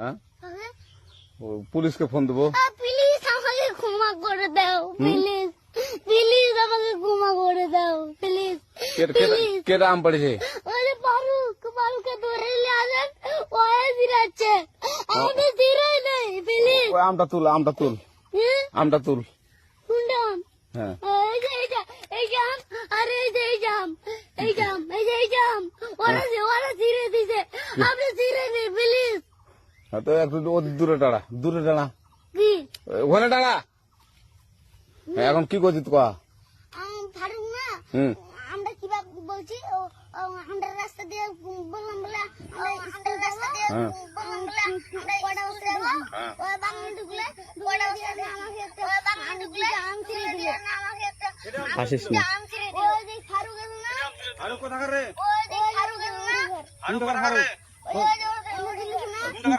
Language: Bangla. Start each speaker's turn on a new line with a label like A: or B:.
A: হ্যাঁ পুলিশকে ফোন দেবো।
B: প্লিজ আমাকে ক্ষমা করে দাও, প্লিজ প্লিজ আমাকে ক্ষমা করে দাও, প্লিজ।
A: কেটা আম পড়েছে?
B: ওরে ফারুককে ধরে নিয়ে আসেন, ওয়ে জিরাচ্ছে, আমাকে জিরাই নেই, প্লিজ।
A: ওই আমটা তুল আমটা তুল।
B: কোনটা আম?
A: হ্যাঁ
B: এই যে আম, আরে এই যে আম, এই জাম ওরা জিরে দিছে, আপনি জিরে নেই, প্লিজ।
A: তো একটু দূরে দাঁড়া
B: কি
A: ওখানে দাঁড়া। এখন কি করছিস কয়া?
B: ফারুক না,
A: হুম
B: আমরা কিভাবে বলছি, আমরা রাস্তা দিয়ে বললাম বলে, আমরা রাস্তা দিয়ে বললাম বলে, কটা বসে যাবো, ওই বাংলা ঢুকলে কটা বসে আমাকে বাংলা ঢুকলে আম ছিঁড়ে দিলে,
A: আসিস না।
B: আম ছিঁড়ে দিল। ওই যে ফারুক এলো না,
A: আরে কোথাকার রে?
B: ওই যে ফারুক এলো না,
A: আমি তো ফারুক।
B: ওই যে